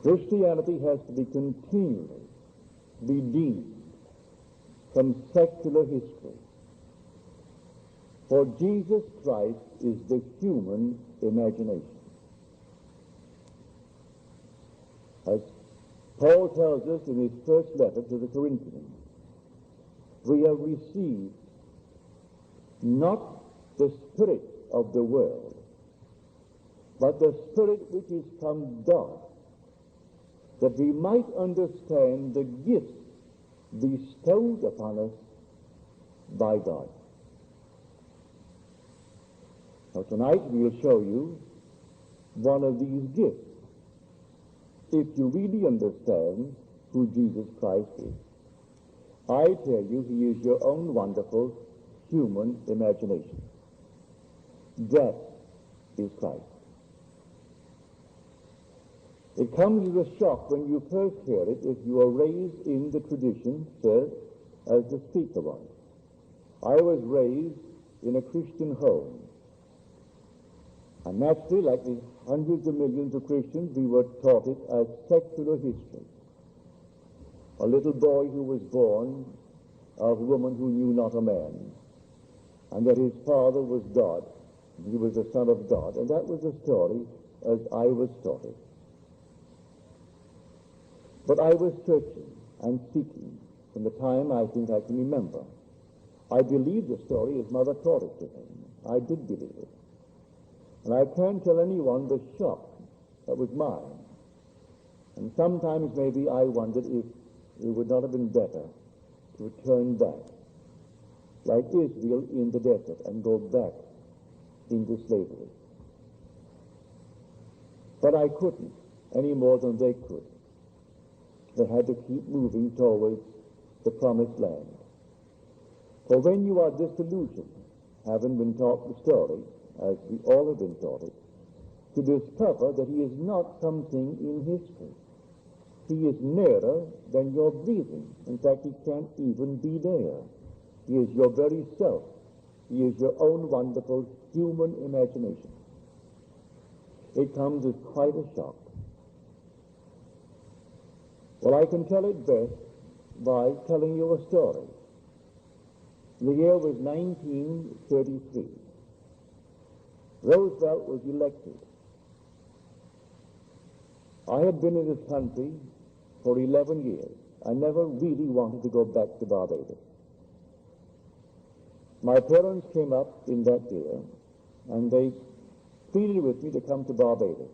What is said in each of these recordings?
Christianity has to be continually redeemed from secular history. For Jesus Christ is the human imagination. As Paul tells us in his first letter to the Corinthians, we have received not the spirit of the world, but the Spirit which is from God, that we might understand the gifts bestowed upon us by God. Now tonight we will show you one of these gifts, if you really understand who Jesus Christ is. I tell you, he is your own wonderful human imagination. That is Christ. It comes as a shock when you first hear it if you are raised in the tradition, sir, as the speaker was. I was raised in a Christian home. And naturally, like the hundreds of millions of Christians, we were taught it as secular history. A little boy who was born of a woman who knew not a man, and that his father was God, he was the Son of God, and that was the story as I was taught it. But I was searching and seeking from the time I think I can remember. I believed the story his mother taught it to him. I did believe it. And I can't tell anyone the shock that was mine. And sometimes maybe I wondered if it would not have been better to turn back, like Israel in the desert, and go back into slavery. But I couldn't any more than they could. They had to keep moving towards the promised land. For when you are disillusioned, having been taught the story, as we all have been taught it, to discover that he is not something in history. He is nearer than your breathing. In fact, he can't even be there. He is your very self. He is your own wonderful human imagination. It comes as quite a shock. Well, I can tell it best by telling you a story. The year was 1933. Roosevelt was elected. I had been in this country for 11 years. I never really wanted to go back to Barbados. My parents came up in that year, and they pleaded with me to come to Barbados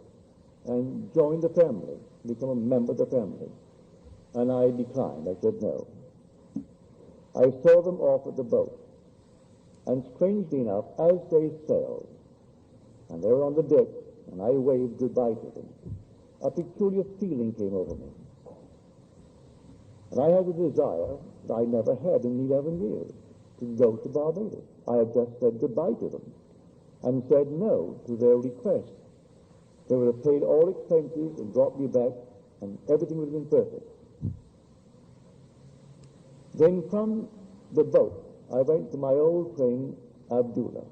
and join the family, become a member of the family. And I declined. I said no. I saw them off at the boat, and strangely enough, as they sailed, and they were on the deck, and I waved goodbye to them, a peculiar feeling came over me. And I had a desire that I never had in 11 years, to go to Barbados. I had just said goodbye to them, and said no to their request. They would have paid all expenses and brought me back, and everything would have been perfect. Then from the boat, I went to my old friend Abdullah.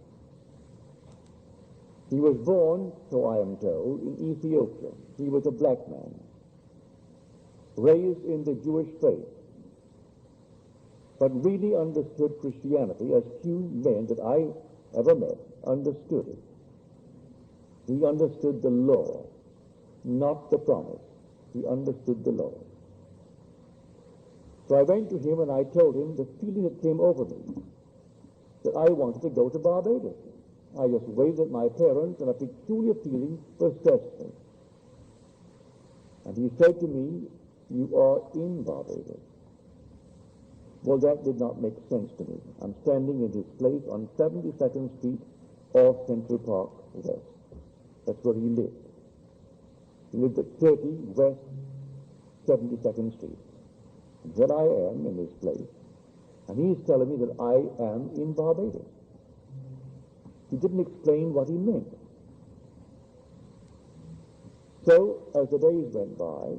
He was born, so I am told, in Ethiopia. He was a black man, raised in the Jewish faith, but really understood Christianity as few men that I ever met understood it. He understood the law, not the promise. He understood the law. So I went to him and I told him the feeling that came over me, that I wanted to go to Barbados. I just waved at my parents, and a peculiar feeling possessed me. And he said to me, "You are in Barbados." Well, that did not make sense to me. I'm standing in this place on 72nd Street off Central Park West. That's where he lived. He lived at 30 West 72nd Street. And here I am in this place, and he's telling me that I am in Barbados. He didn't explain what he meant. So, as the days went by,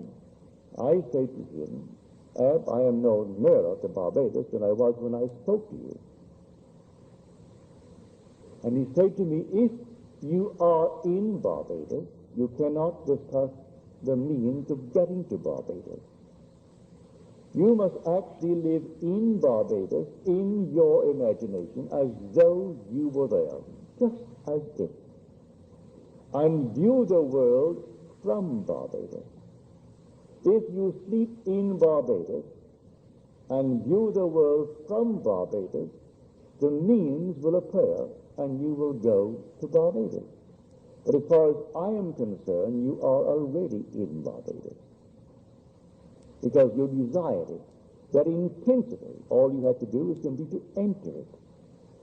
I said to him, "Ab, I am no nearer to Barbados than I was when I spoke to you." And he said to me, "If you are in Barbados, you cannot discuss the means of getting to Barbados. You must actually live in Barbados, in your imagination, as though you were there, just as if, and view the world from Barbados. If you sleep in Barbados and view the world from Barbados, the means will appear and you will go to Barbados. But as far as I am concerned, you are already in Barbados, because you desired it. That in principle, all you had to do is simply to enter it.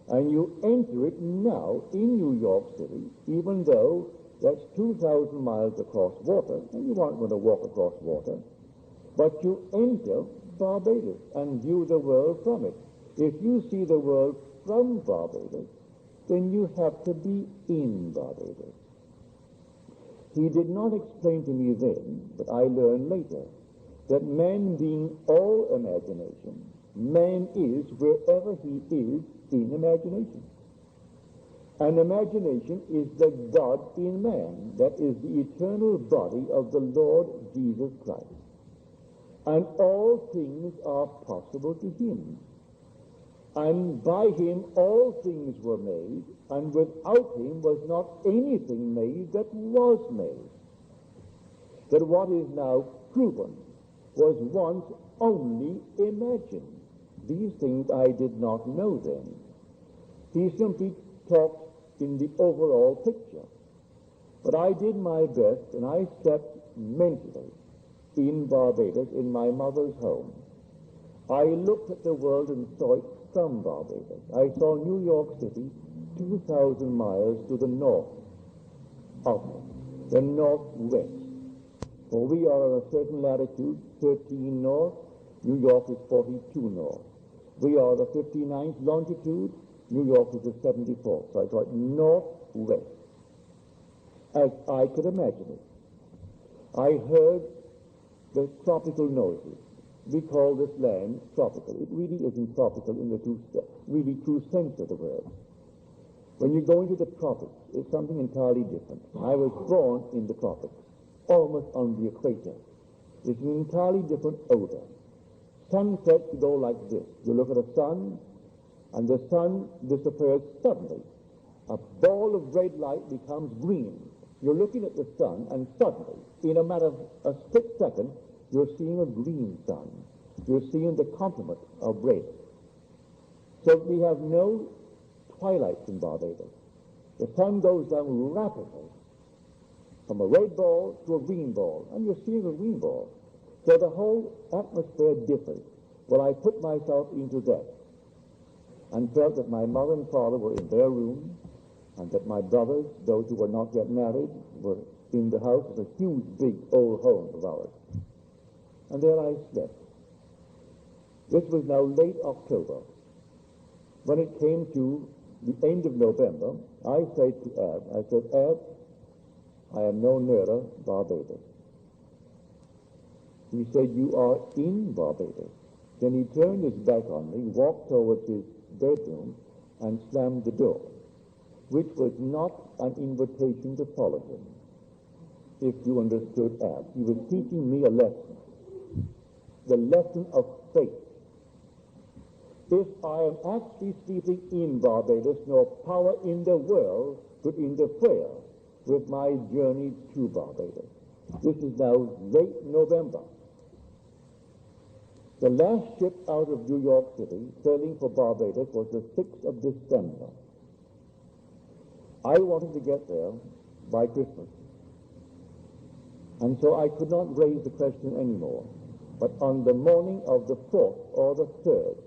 And you enter it now in New York City, even though that's 2,000 miles across water, and you aren't going to walk across water, but you enter Barbados and view the world from it. If you see the world from Barbados, then you have to be in Barbados. He did not explain to me then, but I learned later, that man being all imagination, man is wherever he is in imagination. And imagination is the God in man, that is the eternal body of the Lord Jesus Christ. And all things are possible to him. And by him all things were made, and without him was not anything made that was made. That what is now proven was once only imagined. These things I did not know then. He simply talked in the overall picture. But I did my best, and I stepped mentally in Barbados, in my mother's home. I looked at the world and saw it from Barbados. I saw New York City 2,000 miles to the north of it, the northwest. For we are on a certain latitude, 13 north, New York is 42 north. We are the 59th longitude, New York is the 74th. So I thought northwest, as I could imagine it. I heard the tropical noises. We call this land tropical. It really isn't tropical in the really true sense of the word. When you go into the tropics, it's something entirely different. I was born in the tropics, almost on the equator. It's an entirely different odor. Sunsets go like this. You look at the sun, and the sun disappears suddenly. A ball of red light becomes green. You're looking at the sun, and suddenly, in a matter of a split second, you're seeing a green sun. You're seeing the complement of red. So we have no twilights in Barbados. The sun goes down rapidly, from a red ball to a green ball, and you're seeing a green ball. So the whole atmosphere differs. Well, I put myself into that and felt that my mother and father were in their room, and that my brothers, those who were not yet married, were in the house. It was a huge, big, old home of ours. And there I slept. This was now late October. When it came to the end of November, I said to Ab, I am no nearer Barbados. He said, you are in Barbados. Then he turned his back on me, walked towards his bedroom, and slammed the door, which was not an invitation to follow him. If you understood Ab, he was teaching me a lesson, the lesson of faith. If I am actually sleeping in Barbados, no power in the world could interfere with my journey to Barbados. This is now late November. The last ship out of New York City, sailing for Barbados, was the 6th of December. I wanted to get there by Christmas. And so I could not raise the question anymore. But on the morning of the 4th or the 3rd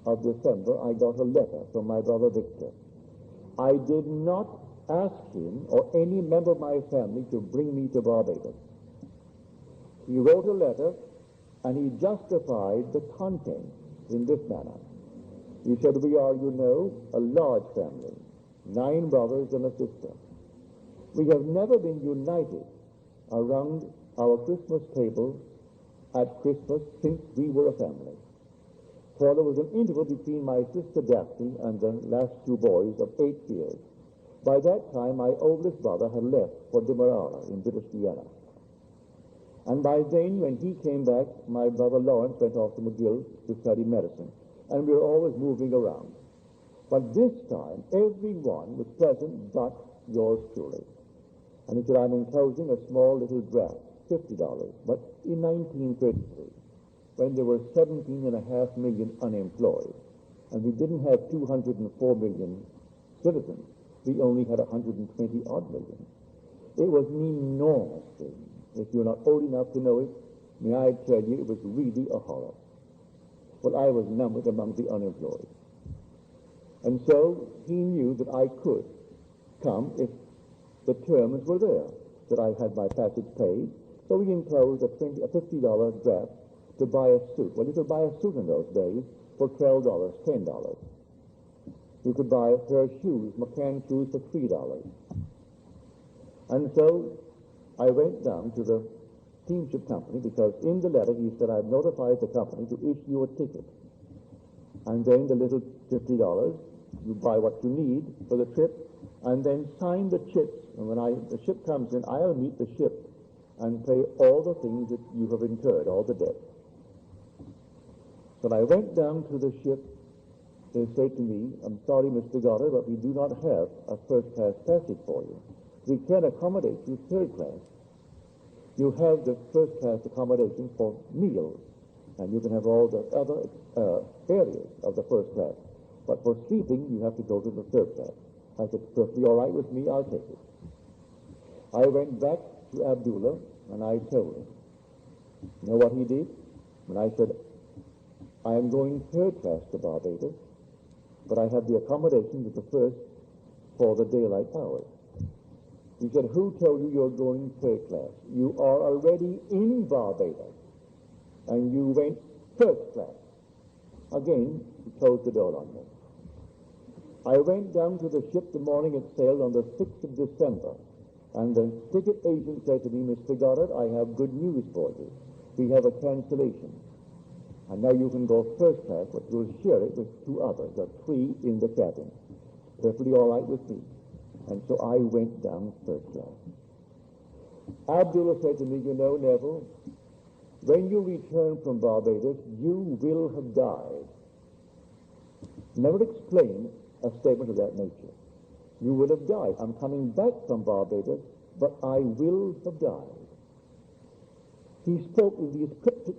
of December, I got a letter from my brother Victor. I did not ask him or any member of my family to bring me to Barbados. He wrote a letter, and he justified the content in this manner. He said, we are, you know, a large family, 9 brothers and a sister. We have never been united around our Christmas table at Christmas since we were a family. For there was an interval between my sister Daphne and the last 2 boys of 8 years. By that time, my oldest brother had left for Demerara in British Guiana. And by then, when he came back, my brother Lawrence went off to McGill to study medicine, and we were always moving around. But this time, everyone was present but yours truly. And he said, I'm enclosing a small little draft, $50. But in 1933, when there were 17.5 million unemployed, and we didn't have 204 million citizens, we only had 120-odd million. It was an enormous thing. If you're not old enough to know it, may I tell you, it was really a horror. Well, I was numbered among the unemployed. And so he knew that I could come if the terms were there, that I had my passage paid. So he enclosed a $50 draft to buy a suit. Well, you could buy a suit in those days for $12, $10. You could buy a pair of shoes, McCann shoes, for $3. And so I went down to the steamship company, because in the letter he said, I've notified the company to issue a ticket. And then the little $50, you buy what you need for the trip, and then sign the chips. And when the ship comes in, I'll meet the ship and pay all the things that you have incurred, all the debt. So I went down to the ship. They said to me, I'm sorry, Mr. Goddard, but we do not have a first-class passage for you. We can accommodate you third class. You have the first-class accommodation for meals, and you can have all the other areas of the first class. But for sleeping, you have to go to the third class. I said, perfectly all right with me, I'll take it. I went back to Abdullah, and I told him. You know what he did? When I said, I am going third class to Barbados, but I have the accommodation with the first for the daylight hours. He said, who told you you're going third class? You are already in Barbados, and you went first class. Again, he closed the door on me. I went down to the ship the morning it sailed on the 6th of December, and the ticket agent said to me, Mr. Goddard, I have good news for you. We have a cancellation. And now you can go first class, but you'll share it with two others. There are three in the cabin. Perfectly all right with me. And so I went down first class. Abdullah said to me, you know, Neville, when you return from Barbados, you will have died. Never explained a statement of that nature. You will have died. I'm coming back from Barbados, but I will have died. He spoke in these cryptic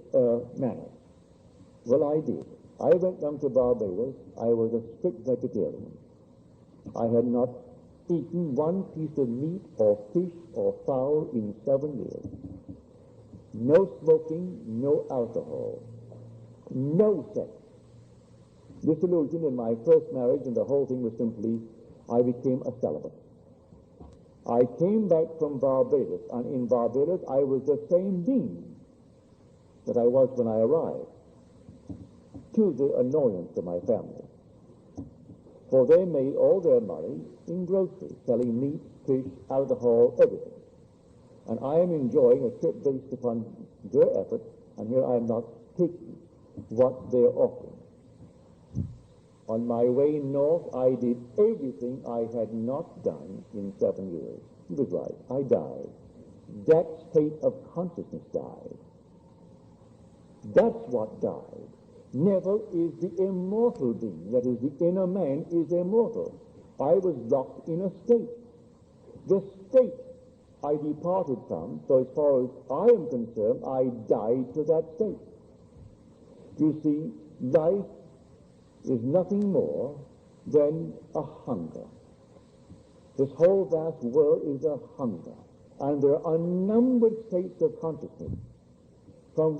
manners. Well, I did. I went down to Barbados. I was a strict vegetarian. I had not eaten one piece of meat or fish or fowl in 7 years. No smoking, no alcohol, no sex. Disillusion in my first marriage, and the whole thing was simply, I became a celibate. I came back from Barbados, and in Barbados I was the same being that I was when I arrived, to the annoyance of my family. For they made all their money in groceries, selling meat, fish, alcohol, everything. And I am enjoying a trip based upon their effort, and here I am not taking what they're offering. On my way north, I did everything I had not done in 7 years. He was right. I died. That state of consciousness died. That's what died. Neville is the immortal being. That is, the inner man is immortal. I was locked in a state. The state I departed from, so as far as I am concerned, I died to that state. You see, life is nothing more than a hunger. This whole vast world is a hunger. And there are unnumbered states of consciousness from